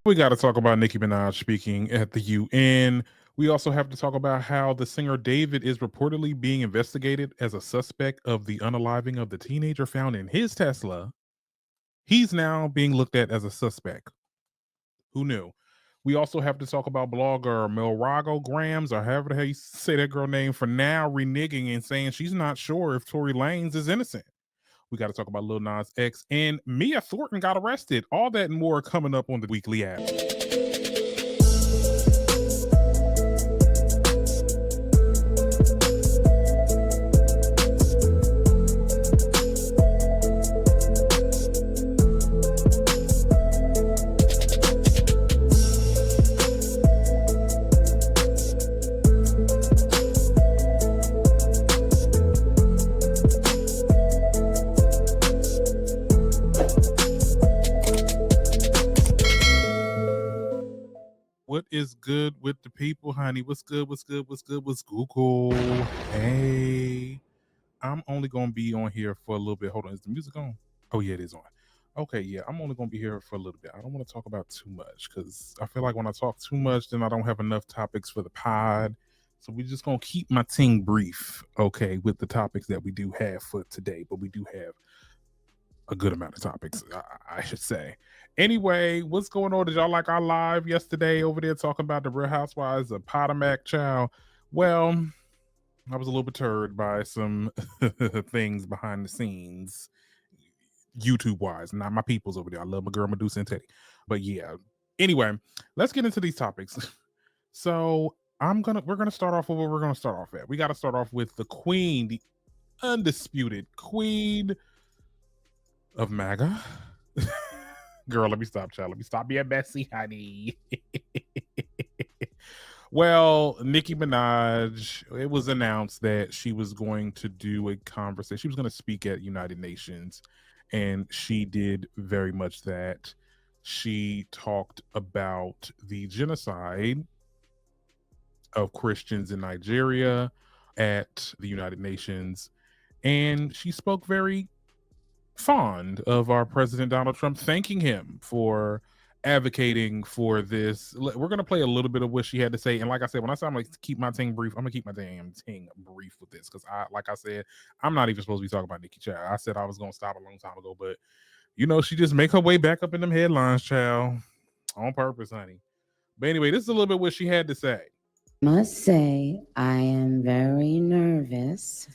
We got to talk about Nicki Minaj speaking at the UN. We also have to talk about how the singer David is reportedly being investigated as a suspect of the unaliving of the teenager found in his Tesla. He's now being looked at as a suspect. Who knew? We also have to talk about blogger Milagro Gramz, or however the hell you say that girl name, for now reneging and saying she's not sure if Tory Lanez is innocent. We got to talk about Lil Nas X, and Mia Thornton got arrested. All that and more coming up on the Weekly Yap. What is good with the people, honey? What's good? What's good? What's good? What's Google? Hey, I'm only gonna be on here for a little bit. Hold on, is the music on? Oh yeah, it is on. Okay, yeah, I'm only gonna be here for a little bit. I don't want to talk about too much because I feel like when I talk too much, then I don't have enough topics for the pod. So we're just gonna keep my thing brief, okay, with the topics that we do have for today. But we do have a good amount of topics, I should say. Anyway, what's going on? Did y'all like our live yesterday over there talking about the Real Housewives of Potomac, child? Well, I was a little perturbed by some things behind the scenes, YouTube wise. Not my people's over there. I love my girl Medusa and Teddy. But yeah. Anyway, let's get into these topics. So we're gonna start off with what we're gonna start off at. We gotta start off with the queen, the undisputed queen of MAGA. Girl, let me stop, child. Let me stop being messy, honey. Well, Nicki Minaj, it was announced that she was going to do a conversation. She was going to speak at United Nations, and she did very much that. She talked about the genocide of Christians in Nigeria at the United Nations, and she spoke very fond of our President Donald Trump, thanking him for advocating for this. We're gonna play a little bit of what she had to say, and like I said, when I said I'm gonna keep my thing brief, I'm gonna keep my damn thing brief with this because like I said, I'm not even supposed to be talking about Nicki, child. I said I was gonna stop a long time ago, but she just make her way back up in them headlines, child, on purpose, honey. But anyway, this is a little bit what she had to say. Must say I am very nervous,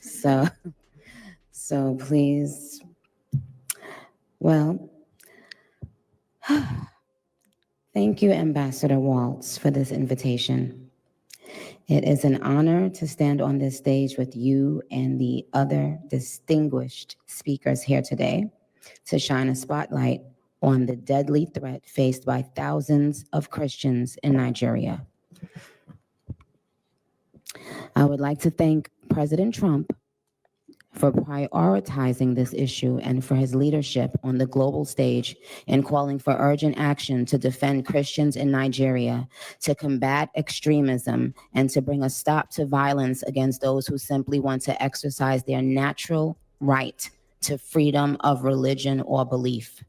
so please. Well, thank you, Ambassador Waltz, for this invitation. It is an honor to stand on this stage with you and the other distinguished speakers here today to shine a spotlight on the deadly threat faced by thousands of Christians in Nigeria. I would like to thank President Trump for prioritizing this issue and for his leadership on the global stage in calling for urgent action to defend Christians in Nigeria, to combat extremism, and to bring a stop to violence against those who simply want to exercise their natural right to freedom of religion or belief.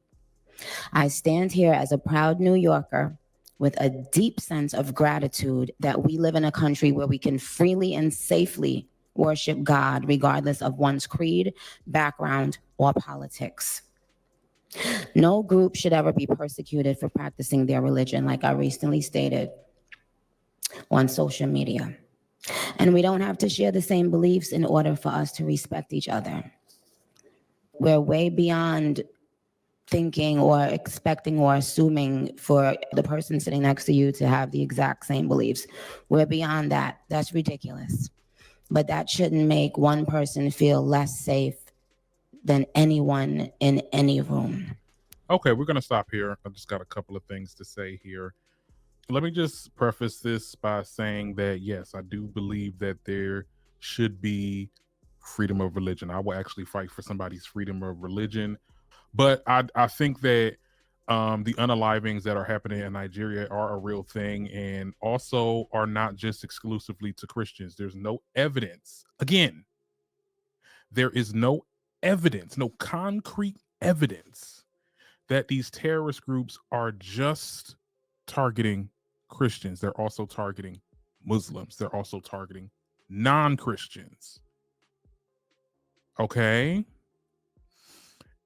I stand here as a proud New Yorker with a deep sense of gratitude that we live in a country where we can freely and safely worship God regardless of one's creed, background, or politics. No group should ever be persecuted for practicing their religion, like I recently stated on social media. And we don't have to share the same beliefs in order for us to respect each other. We're way beyond thinking or expecting or assuming for the person sitting next to you to have the exact same beliefs. We're beyond that. That's ridiculous. But that shouldn't make one person feel less safe than anyone in any room. Okay, we're going to stop here. I just got a couple of things to say here. Let me just preface this by saying that, yes, I do believe that there should be freedom of religion. I will actually fight for somebody's freedom of religion. But I think that the unalivings that are happening in Nigeria are a real thing, and also are not just exclusively to Christians. There's no evidence. Again, there is no evidence, no concrete evidence that these terrorist groups are just targeting Christians. They're also targeting Muslims. They're also targeting non-Christians. Okay?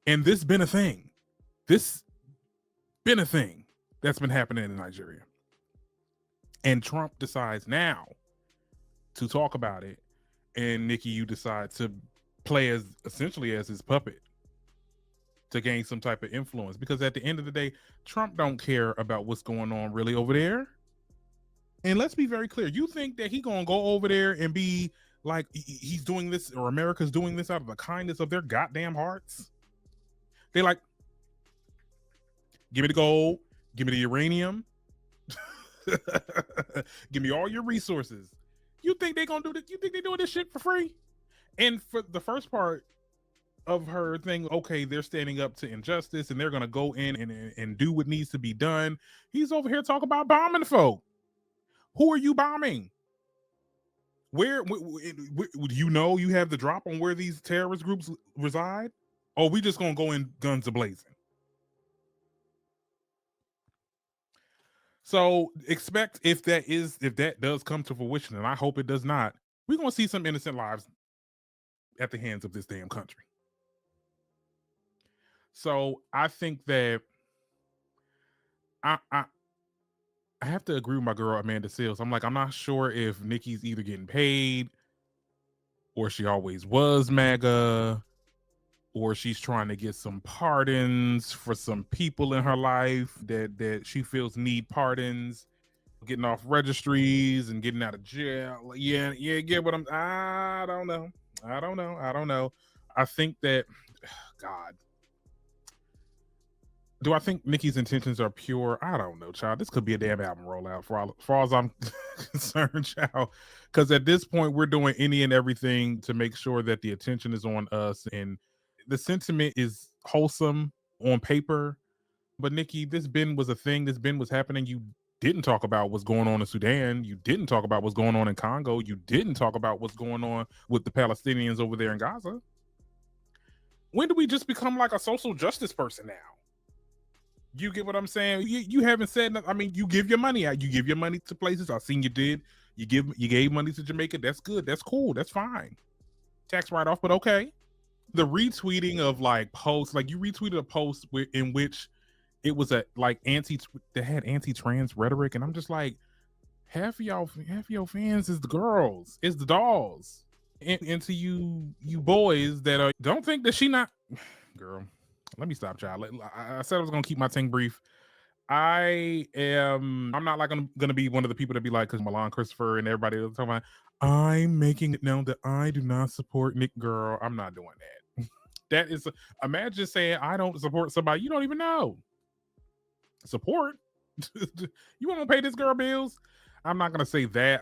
And this been a thing. This been a thing that's been happening in Nigeria. And Trump decides now to talk about it. And Nikki, you decide to play as essentially as his puppet to gain some type of influence. Because at the end of the day, Trump don't care about what's going on really over there. And let's be very clear. You think that he gonna go over there and be like he's doing this, or America's doing this out of the kindness of their goddamn hearts? They like, give me the gold, give me the uranium, give me all your resources. You think they gonna do this? You think they doing this shit for free? And for the first part of her thing, okay, they're standing up to injustice and they're gonna go in and do what needs to be done. He's over here talking about bombing folk. Who are you bombing? Where do you know you have the drop on where these terrorist groups reside? Or we just gonna go in guns a-blazing? So expect, if that does come to fruition, and I hope it does not, we're gonna see some innocent lives at the hands of this damn country. So I think that I have to agree with my girl Amanda Seales. I'm like, I'm not sure if Nikki's either getting paid, or she always was MAGA, or she's trying to get some pardons for some people in her life that she feels need pardons, getting off registries and getting out of jail. Yeah, get what I don't know. I think that, God, do I think Nikki's intentions are pure? I don't know, child. This could be a damn album rollout for far as I'm concerned, child. Because at this point, we're doing any and everything to make sure that the attention is on us, and the sentiment is wholesome on paper. But Nikki, this bin was a thing. This bin was happening. You didn't talk about what's going on in Sudan. You didn't talk about what's going on in Congo. You didn't talk about what's going on with the Palestinians over there in Gaza. When do we just become like a social justice person now? You get what I'm saying? You haven't said nothing. I mean, you give your money out. You give your money to places. I've seen you did. You gave money to Jamaica. That's good. That's cool. That's fine. Tax write-off, but okay. The retweeting of like posts, like you retweeted a post in which it was that had anti-trans rhetoric, and I'm just like, half of your fans is the girls, is the dolls, and to you boys that don't think that she not girl. Let me stop, child. I said I was gonna keep my thing brief. I'm not like gonna be one of the people that be like, because Milan Christopher and everybody else talking about, I'm making it known that I do not support Nick. Girl, I'm not doing that. That is, imagine saying I don't support somebody you don't even know. Support? You want to pay this girl bills? I'm not gonna say that.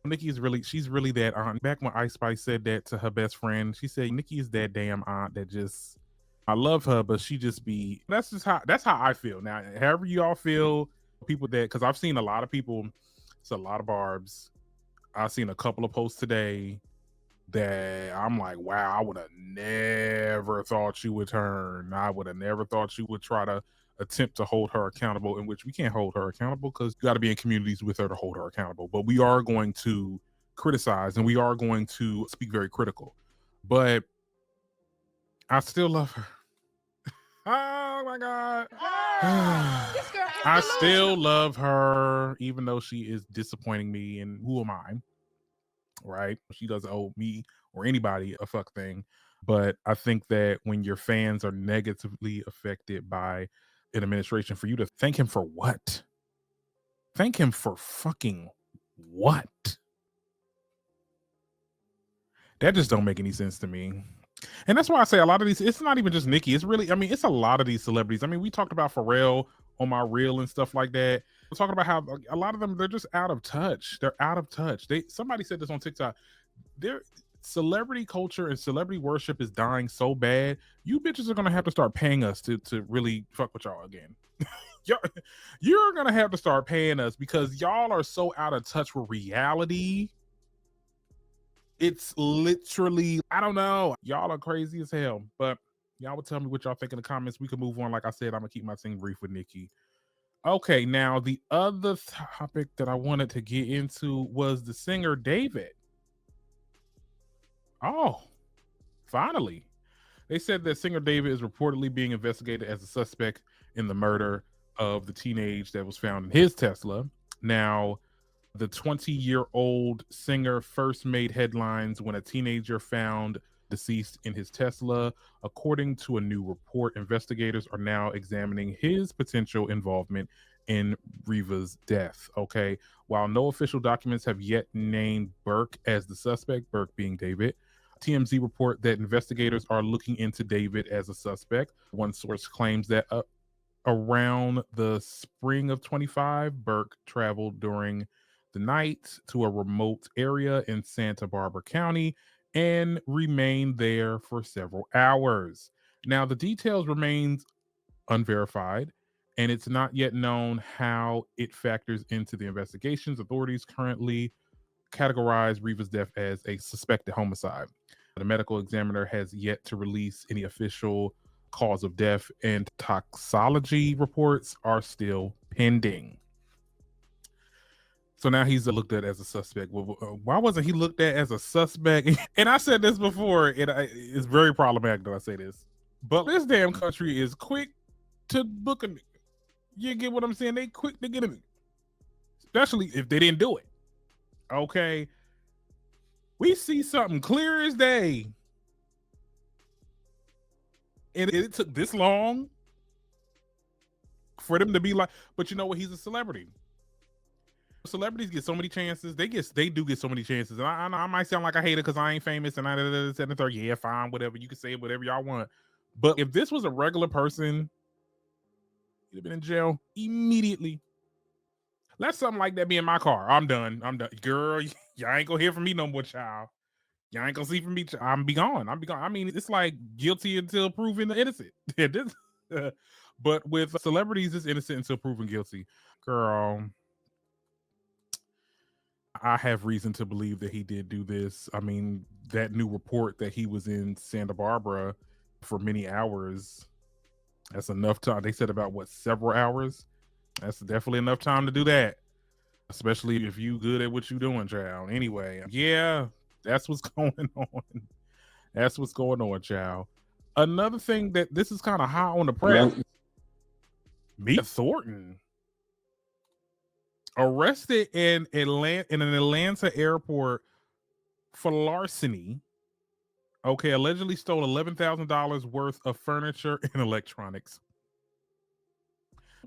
Nikki's she's really that aunt. Back when Ice Spice said that to her best friend, she said Nikki is that damn aunt that just, I love her, but she just be, that's how I feel. Now, however you all feel, people that, because I've seen a lot of people, it's a lot of barbs. I've seen a couple of posts today that I'm like, wow, I would have never thought she would turn. I would have never thought she would try to attempt to hold her accountable, in which we can't hold her accountable because you got to be in communities with her to hold her accountable. But we are going to criticize and we are going to speak very critical. But I still love her. Oh my God. I still love her, even though she is disappointing me. And who am I? Right? She doesn't owe me or anybody a fuck thing. But I think that when your fans are negatively affected by an administration, for you to thank him for what? Thank him for fucking what? That just don't make any sense to me. And that's why I say a lot of these, it's not even just Nikki. It's really, I mean, it's a lot of these celebrities. I mean, we talked about Pharrell on my reel and stuff like that. We're talking about how a lot of them, they're just out of touch. They're out of touch. Somebody said this on TikTok. Their celebrity culture and celebrity worship is dying so bad. You bitches are going to have to start paying us to really fuck with y'all again. You're going to have to start paying us because y'all are so out of touch with reality. It's literally, I don't know. Y'all are crazy as hell, but Y'all would tell me what y'all think in the comments. We can move on. Like I said, I'm gonna keep my thing brief with Nikki. Okay, now the other topic that I wanted to get into was the singer David. Oh, finally. They said that singer David is reportedly being investigated as a suspect in the murder of the teenage that was found in his Tesla. Now, the 20-year-old singer first made headlines when a teenager found deceased in his Tesla. According to a new report, investigators are now examining his potential involvement in Riva's death. Okay, while no official documents have yet named Burke as the suspect, Burke being David, TMZ report that investigators are looking into David as a suspect. One source claims that around the spring of 25, Burke traveled during the night to a remote area in Santa Barbara County and remained there for several hours. Now, the details remain unverified, and it's not yet known how it factors into the investigations. Authorities currently categorize Riva's death as a suspected homicide. The medical examiner has yet to release any official cause of death, and toxicology reports are still pending. So now he's looked at as a suspect. Well, why wasn't he looked at as a suspect? And I said this before, and it's very problematic that I say this, but this damn country is quick to book a nigga. You get what I'm saying? They quick to get a nigga, especially if they didn't do it. Okay, we see something clear as day, and it took this long for them to be like, but you know what? He's a celebrity. Celebrities get so many chances. They do get so many chances. And I might sound like I hate it because I ain't famous and I said the third. Yeah, fine, whatever. You can say whatever y'all want. But if this was a regular person, he'd have been in jail immediately. Let something like that be in my car. I'm done. Girl, y'all ain't gonna hear from me no more, child. Y'all ain't gonna see from me. I'm be gone. I mean, it's like guilty until proven innocent. But with celebrities, it's innocent until proven guilty. Girl, I have reason to believe that he did do this. I mean, that new report that he was in Santa Barbara for many hours, that's enough time. They said about several hours. That's definitely enough time to do that, especially if you good at what you doing, child. Anyway, yeah, that's what's going on. That's what's going on, child. Another thing that this is kind of high on the press. Mia Thornton arrested in an Atlanta airport for larceny. Okay, allegedly stole $11,000 worth of furniture and electronics.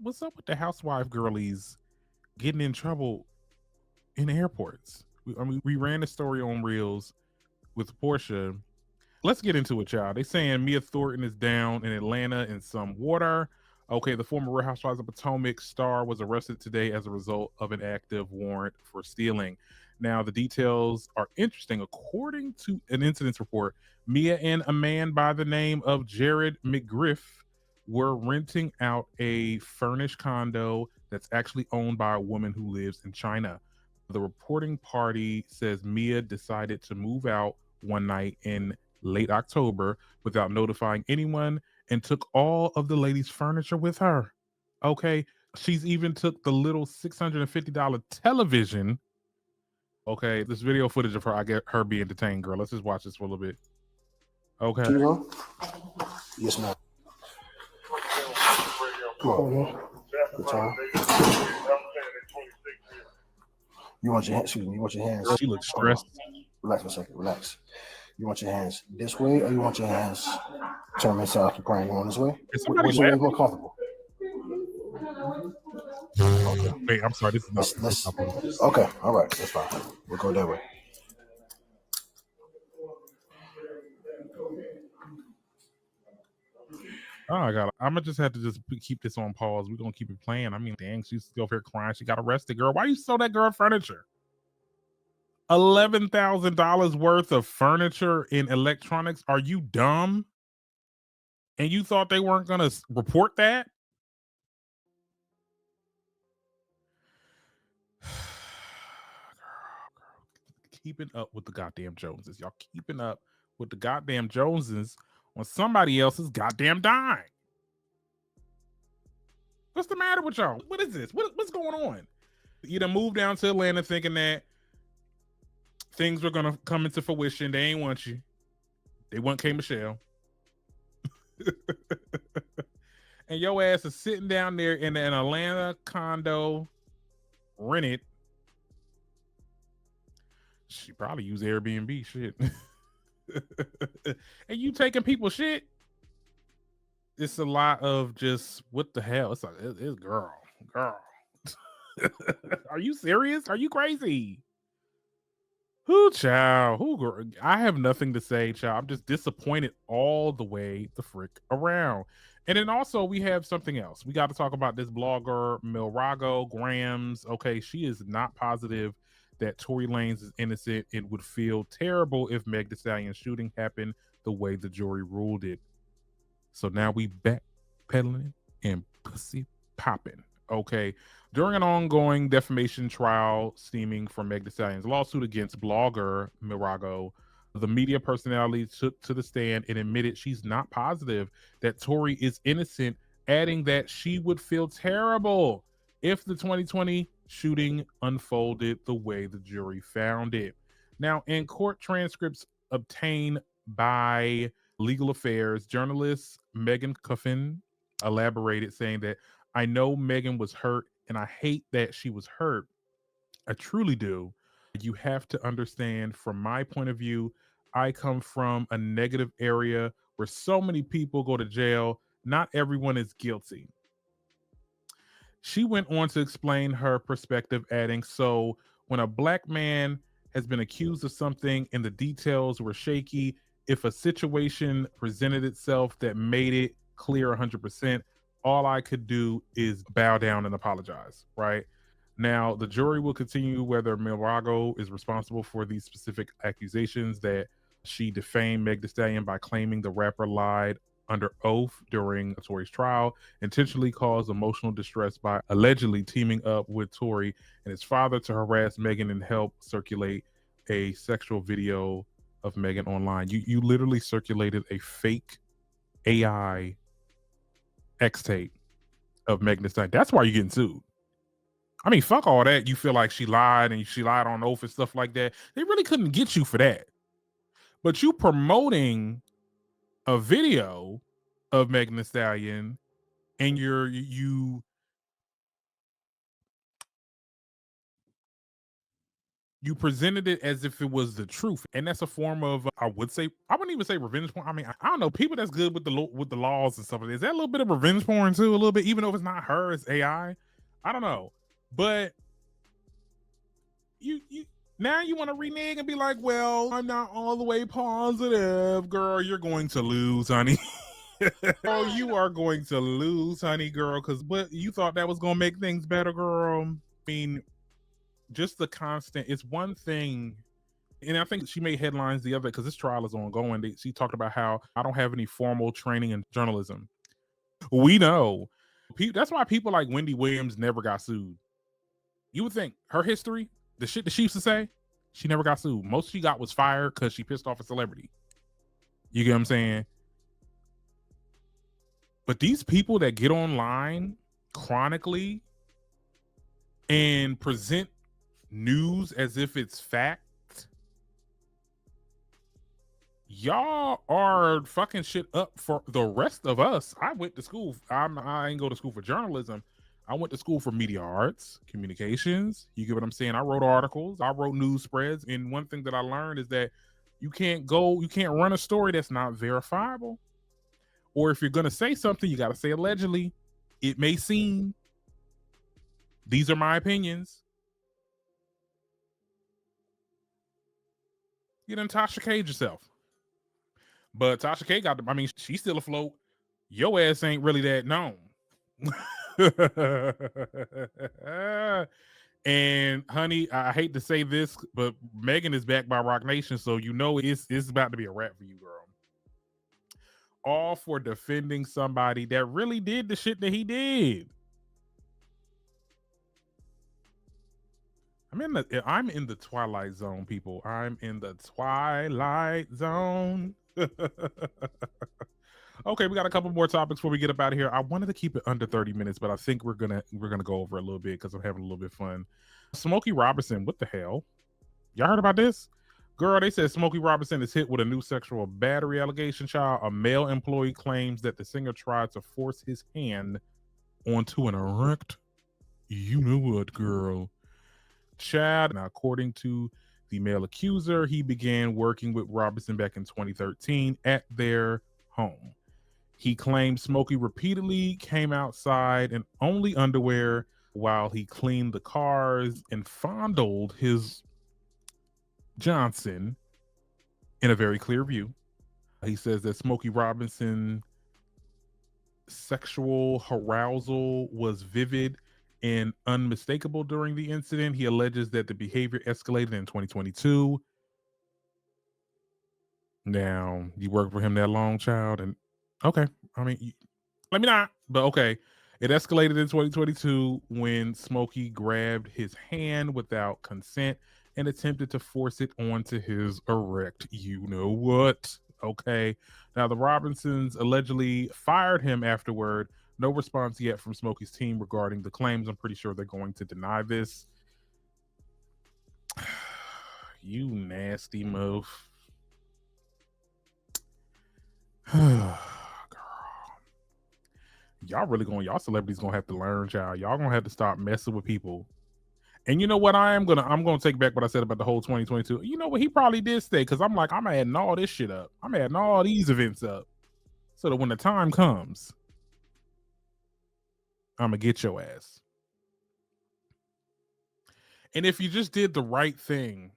What's up with the housewife girlies getting in trouble in airports? We ran the story on Reels with Portia. Let's get into it, child. They saying Mia Thornton is down in Atlanta in some water. Okay, the former Real Housewives of Potomac star was arrested today as a result of an active warrant for stealing. Now, the details are interesting. According to an incident report, Mia and a man by the name of Jared McGriff were renting out a furnished condo that's actually owned by a woman who lives in China. The reporting party says Mia decided to move out one night in late October without notifying anyone and took all of the lady's furniture with her. Okay, she's even took the little $650 television. Okay, this video footage of her, I get her being detained, girl. Let's just watch this for a little bit. Okay. Yes, ma'am. Come on. Good time. You want your hands? Excuse me. You want your hands? She looks stressed. Relax for a second. Relax. You want your hands this way, or you want your hands turn inside the crane? You want this way? Which way is more comfortable? Okay. Wait, I'm sorry. This is not. Okay. All right. That's fine. We'll go that way. Oh, I got. I'm gonna just have to keep this on pause. We're gonna keep it playing. I mean, dang, she's still here crying. She got arrested, girl. Why you stole that girl furniture? $11,000 worth of furniture and electronics. Are you dumb? And you thought they weren't gonna report that? Keeping up with the goddamn Joneses. Y'all keeping up with the goddamn Joneses when somebody else is goddamn dying. What's the matter with y'all? What is this? What's going on? You done moved down to Atlanta thinking that things were gonna come into fruition. They ain't want you. They want K. Michelle. And your ass is sitting down there in an Atlanta condo, rented. She probably used Airbnb shit. And you taking people shit? It's a lot of just, what the hell? It's like, it's girl. Are you serious? Are you crazy? Who, child? Who, girl? I have nothing to say, child. I'm just disappointed all the way the frick around. And then also we have something else. We got to talk about this blogger, Milagro Gramz. Okay, she is not positive that Tory Lanez is innocent and would feel terrible if Meg Thee Stallion's shooting happened the way the jury ruled it. So now we backpedaling and pussy popping. Okay. During an ongoing defamation trial stemming from Meg Thee Stallion's lawsuit against blogger Milagro, the media personality took to the stand and admitted she's not positive that Tory is innocent, adding that she would feel terrible if the 2020 shooting unfolded the way the jury found it. Now, in court transcripts obtained by Legal Affairs, journalist Megan Thornton elaborated, saying that I know Megan was hurt and I hate that she was hurt. I truly do. You have to understand, from my point of view, I come from a negative area where so many people go to jail. Not everyone is guilty. She went on to explain her perspective, adding, so when a black man has been accused of something and the details were shaky, if a situation presented itself that made it clear 100%, all I could do is bow down and apologize, right? Now, the jury will continue whether Milagro is responsible for these specific accusations that she defamed Meg Thee Stallion by claiming the rapper lied under oath during Tory's trial, intentionally caused emotional distress by allegedly teaming up with Tory and his father to harass Megan and help circulate a sexual video of Megan online. You literally circulated a fake AI X tape of Megan Thee Stallion. That's why you're getting sued. I mean, fuck all that. You feel like she lied and she lied on oath and stuff like that. They really couldn't get you for that. But you promoting a video of Megan Thee Stallion and you presented it as if it was the truth, and that's a form of, I wouldn't even say revenge porn. I mean, I don't know, people that's good with the laws and stuff. Is that a little bit of revenge porn too? A little bit, even though it's not her, it's AI. I don't know, but you now you want to renege and be like, well, I'm not all the way positive, girl. You're going to lose, honey. Oh, you are going to lose, honey, girl. But you thought that was gonna make things better, girl. I mean, just the constant, it's one thing, and I think she made headlines the other, because this trial is ongoing. She talked about how I don't have any formal training in journalism. We know. That's why people like Wendy Williams never got sued. You would think her history, the shit that she used to say, she never got sued. Most she got was fired because she pissed off a celebrity. You get what I'm saying? But these people that get online chronically and present news as if it's fact, y'all are fucking shit up for the rest of us. I went to school. I ain't go to school for journalism. I went to school for media arts, communications. You get what I'm saying? I wrote articles. I wrote news spreads. And one thing that I learned is that you can't run a story that's not verifiable. Or if you're going to say something, you got to say allegedly. It may seem. These are my opinions. You done Tasha Cage yourself. But Tasha K she's still afloat. Your ass ain't really that known. And honey, I hate to say this, but Megan is backed by Rock Nation, so you know it's about to be a wrap for you, girl. All for defending somebody that really did the shit that he did. I'm in the twilight zone, people. I'm in the twilight zone. Okay, we got a couple more topics before we get up out of here. I wanted to keep it under 30 minutes, but I think we're gonna go over a little bit because I'm having a little bit of fun. Smokey Robinson, what the hell? Y'all heard about this? Girl, they said Smokey Robinson is hit with a new sexual battery allegation, child. A male employee claims that the singer tried to force his hand onto an erect, you know what, girl. Chad, now according to the male accuser, he began working with Robinson back in 2013 at their home. He claimed Smokey repeatedly came outside in only underwear while he cleaned the cars and fondled his Johnson in a very clear view. He says that Smokey Robinson sexual arousal was vivid and unmistakable during the incident. He alleges that the behavior escalated in 2022. Now, you worked for him that long, child, and okay, I mean, let me not, but okay. It escalated in 2022 when Smokey grabbed his hand without consent and attempted to force it onto his erect, you know what? Okay. Now, the Robinsons allegedly fired him afterward. No response yet from Smokey's team regarding the claims. I'm pretty sure they're going to deny this. You nasty move. Girl. Y'all celebrities gonna have to learn, child. Y'all gonna have to stop messing with people. And you know what? I'm gonna take back what I said about the whole 2022. You know what? He probably did stay because I'm adding all this shit up. I'm adding all these events up so that when the time comes, I'm gonna get your ass. And if you just did the right thing,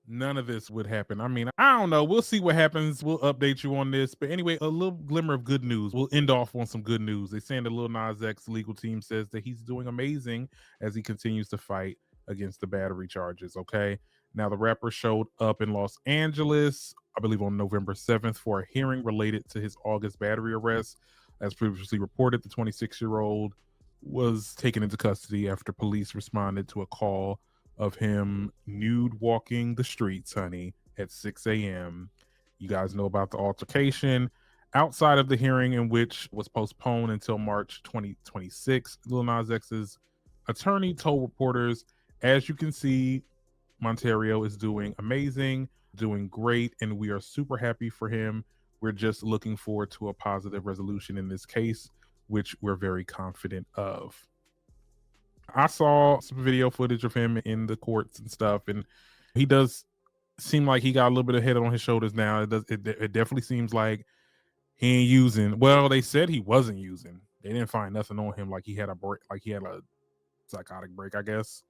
none of this would happen. I mean, I don't know. We'll see what happens. We'll update you on this. But anyway, a little glimmer of good news. We'll end off on some good news. They're saying the Lil Nas X legal team says that he's doing amazing as he continues to fight against the battery charges. Okay. Now, the rapper showed up in Los Angeles, I believe on November 7th, for a hearing related to his August battery arrest. As previously reported, the 26-year-old was taken into custody after police responded to a call of him nude walking the streets, honey, at 6 a.m. You guys know about the altercation. Outside of the hearing, in which was postponed until March 2026, Lil Nas X's attorney told reporters, as you can see, Monterio is doing amazing, doing great, and we are super happy for him. We're just looking forward to a positive resolution in this case, which we're very confident of. I saw some video footage of him in the courts and stuff, and he does seem like he got a little bit of head on his shoulders now. It definitely seems like he ain't using. Well, they said he wasn't using. They didn't find nothing on him like he had a break, like he had a psychotic break, I guess.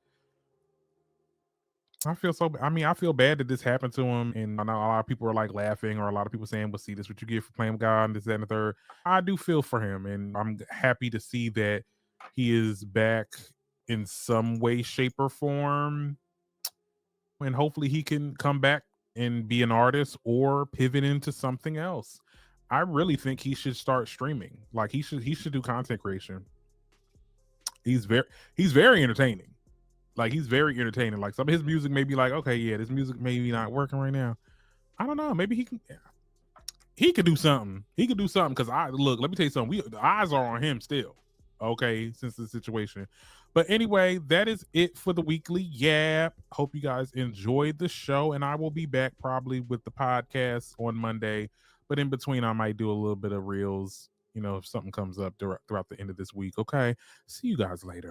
I feel bad that this happened to him, and I know a lot of people are like laughing, or a lot of people saying, well, see, this what you get for playing with God and this, that, and the third. I do feel for him, and I'm happy to see that he is back in some way, shape, or form, and hopefully he can come back and be an artist or pivot into something else. I really think he should start streaming. Like he should do content creation. He's very entertaining. Like he's very entertaining. Like some of his music may be like, okay, yeah, this music maybe not working right now. I don't know. Maybe he could do something. He could do something because let me tell you something. The eyes are on him still. Okay, since the situation. But anyway, that is it for the Weekly Yap. Hope you guys enjoyed the show, and I will be back probably with the podcast on Monday. But in between, I might do a little bit of reels, if something comes up throughout the end of this week. Okay, see you guys later.